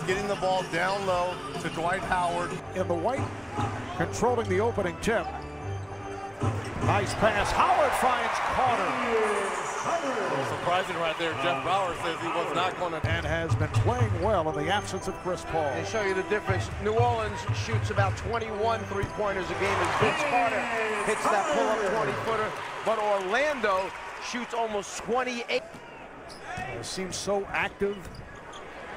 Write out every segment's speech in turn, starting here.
getting the ball down low to Dwight Howard. In the white, controlling the opening tip. Nice pass. Howard finds Carter. Surprising right there. Jeff Brower says he was not going to. And has been playing well in the absence of Chris Paul. They show you the difference. New Orleans shoots about 21 three-pointers a game as Vince Carter hits that pull-up 20-footer. But Orlando shoots almost 28. Seems so active.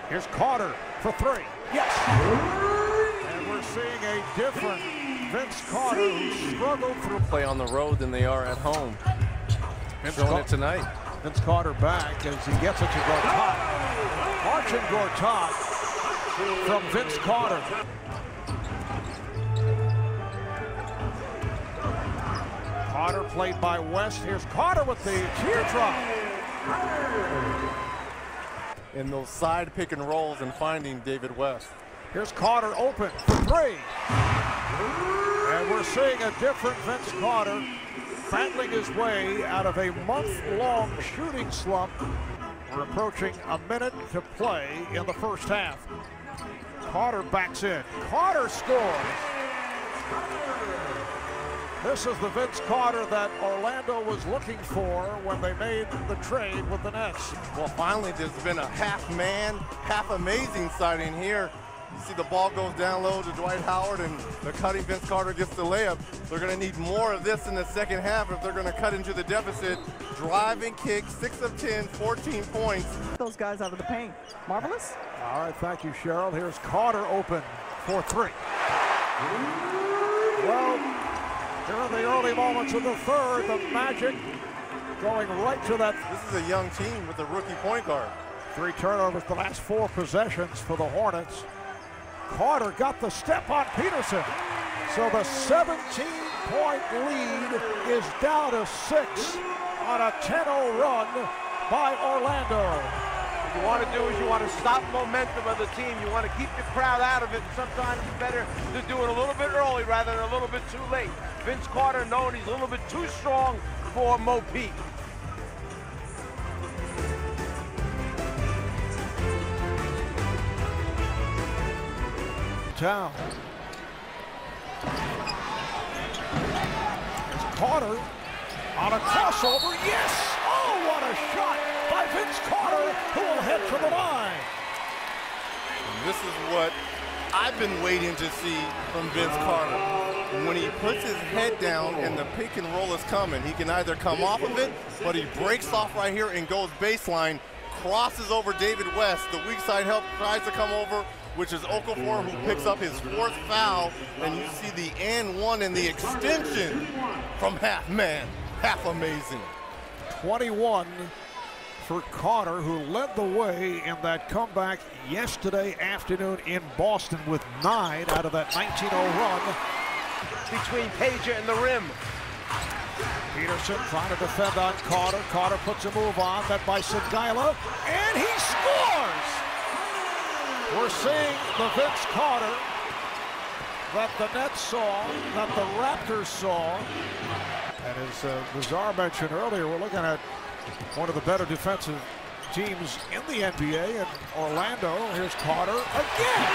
Here's Carter for three. Yes! And we're seeing a different Vince Carter who struggled through Play on the road than they are at home. Showing it tonight. Vince Carter back as he gets it to Gortat. Marcin Gortat from Vince Carter. Carter played by West. Here's Carter with the teardrop. In those side pick and rolls and finding David West. Here's Carter open for three. And we're seeing a different Vince Carter battling his way out of a month-long shooting slump. We're approaching a minute to play in the first half. Carter backs in. Carter scores. This is the Vince Carter that Orlando was looking for when they made the trade with the Nets. Well, finally, there's been a half-man, half-amazing sighting here. You see the ball goes down low to Dwight Howard, and the cutting Vince Carter gets the layup. They're going to need more of this in the second half if they're going to cut into the deficit. Drive and kick, 6 of 10, 14 points. Those guys out of the paint. Marvelous. All right, thank you, Cheryl. Here's Carter open for three. Well, during the early moments of the third, the Magic going right to that. This is a young team with a rookie point guard. 3 turnovers the last 4 possessions for the Hornets. Carter got the step on Peterson. So the 17-point lead is down to 6 on a 10-0 run by Orlando. What you want to do is you want to stop momentum of the team. You want to keep the crowd out of it. Sometimes it's better to do it a little bit early rather than a little bit too late. Vince Carter knowing he's a little bit too strong for Mo Pete. Town. It's Carter on a crossover. Yes! Oh, what a shot by Vince Carter, who will head to the line. And this is what I've been waiting to see from Vince Carter. When he puts his head down and the pick and roll is coming, he can either come off of it, but he breaks off right here and goes baseline, crosses over David West. The weak side help tries to come over, which is Okafor, who picks up his 4th foul, and you see the and one and the extension from half man. Half amazing. 21 for Carter, who led the way in that comeback yesterday afternoon in Boston with 9 out of that 19-0 run. Between Pager and the rim. Peterson trying to defend on Carter. Carter puts a move on, that by Seguila, and he scores! We're seeing the Vince Carter that the Nets saw, that the Raptors saw. And as Bizarre mentioned earlier, we're looking at one of the better defensive teams in the NBA, and Orlando. Here's Carter again.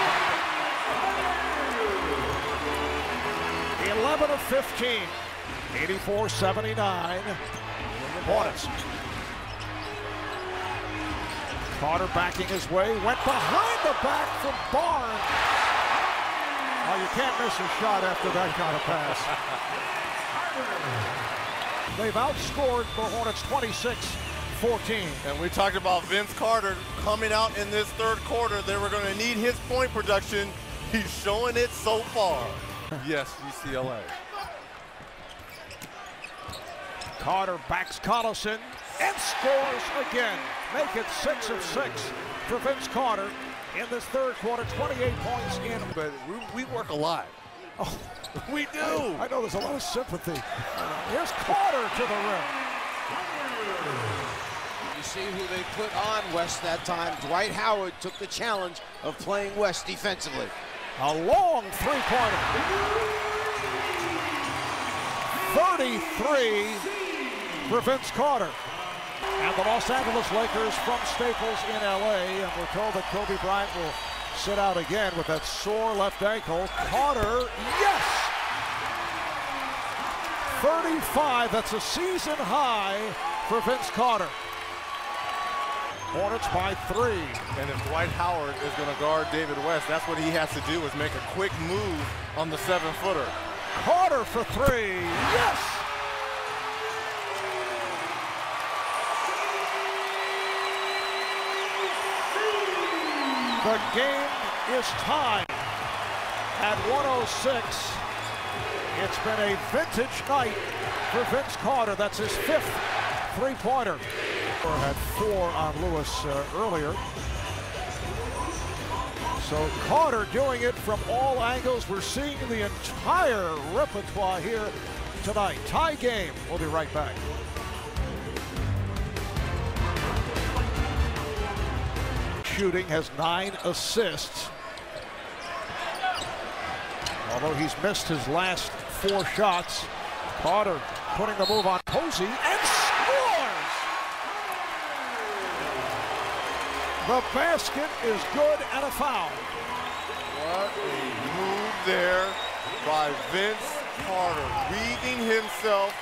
11 of 15, 84-79. Hornets. Carter backing his way, went behind the back from Barnes. Oh, you can't miss a shot after that kind of pass. They've outscored the Hornets 26-14. And we talked about Vince Carter coming out in this third quarter. They were going to need his point production. He's showing it so far. Yes, UCLA. Carter backs Collison and scores again. Make it 6 of 6 for Vince Carter in this third quarter. 28 points in. But we work a lot. Oh, we do. I know there's a lot of sympathy. Here's Carter to the rim. You see who they put on West that time. Dwight Howard took the challenge of playing West defensively. A long three-pointer. 33 for Vince Carter. And the Los Angeles Lakers from Staples in LA. And we're told that Kobe Bryant will sit out again with that sore left ankle. Carter, yes! 35, that's a season high for Vince Carter. Hornets by 3. And if Dwight Howard is going to guard David West, that's what he has to do, is make a quick move on the 7-footer. Carter for 3, yes! The game is tied at 106. It's been a vintage night for Vince Carter. That's his 5th three-pointer. Had 4 on Lewis earlier. So Carter doing it from all angles. We're seeing the entire repertoire here tonight. Tie game. We'll be right back. Shooting has 9 assists. Although he's missed his last 4 shots. Carter putting the move on Posey and scores! The basket is good and a foul. What a move there by Vince Carter, weaving himself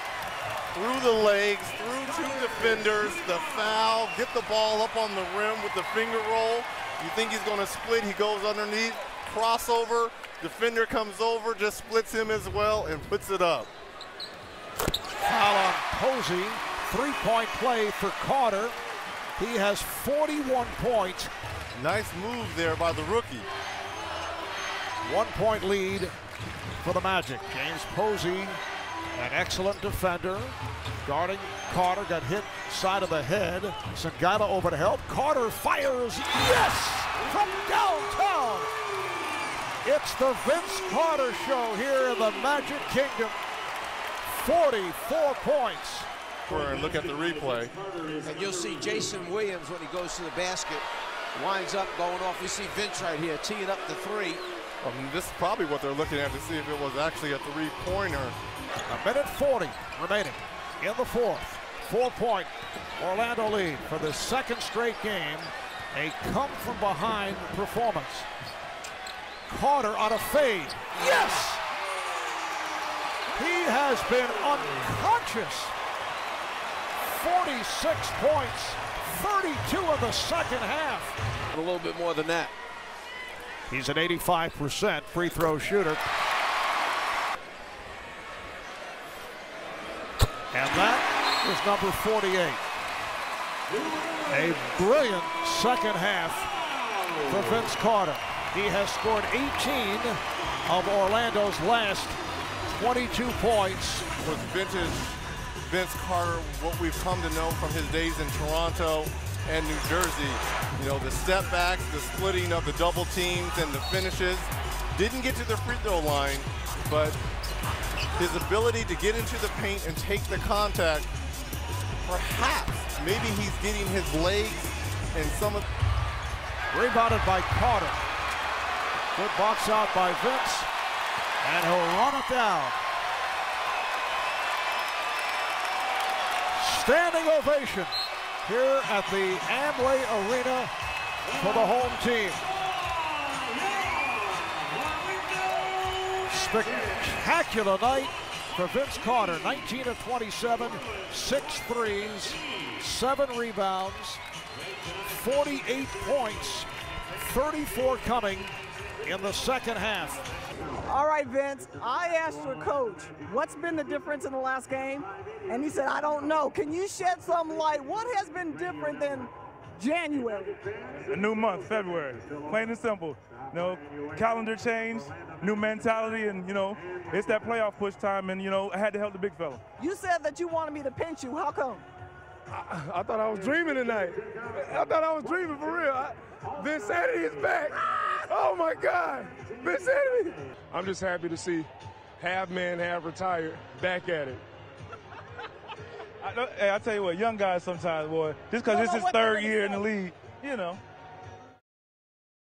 through the legs, through 2 defenders, the foul, get the ball up on the rim with the finger roll. You think he's going to split, he goes underneath, crossover, defender comes over, just splits him as well and puts it up. Foul on Posey, 3-point play for Carter. He has 41 points. Nice move there by the rookie. 1-point lead for the Magic. James Posey, an excellent defender. Guarding Carter, got hit side of the head. Sangaila over to help. Carter fires, yes! From downtown! It's the Vince Carter show here in the Magic Kingdom. 44 points. And look at the replay. And you'll see Jason Williams when he goes to the basket, winds up going off. We see Vince right here teeing up the 3. This is probably what they're looking at to see if it was actually a 3-pointer. A minute 40 remaining in the 4th. 4-point Orlando lead for the 2nd straight game. A come-from-behind performance. Carter on a fade. Yes! He has been unconscious. 46 points, 32 in the 2nd half. A little bit more than that. He's an 85% free throw shooter. And that is number 48. A brilliant 2nd half for Vince Carter. He has scored 18 of Orlando's last 22 points. Was vintage Vince Carter, what we've come to know from his days in Toronto and New Jersey. You know, the step backs, the splitting of the double teams and the finishes. Didn't get to the free throw line, but his ability to get into the paint and take the contact, perhaps, maybe he's getting his legs and some of... Rebounded by Carter. Good box out by Vince, and he'll run it down. Standing ovation here at the Amway Arena for the home team. Spectacular night for Vince Carter. 19 of 27, 6 threes, 7 rebounds, 48 points, 34 coming in the 2nd half. All right, Vince, I asked your coach, what's been the difference in the last game? And he said, I don't know. Can you shed some light? What has been different than January? A new month, February, plain and simple. You know, calendar change, new mentality, and, you know, it's that playoff push time, and, you know, I had to help the big fella. You said that you wanted me to pinch you. How come? I thought I was dreaming tonight. I thought I was dreaming for real. Vinsanity is back. Oh, my God. Vinsanity. I'm just happy to see half men, half retired back at it. Hey, I tell you what, young guys sometimes, boy, just because this is 3rd year in the league, you know,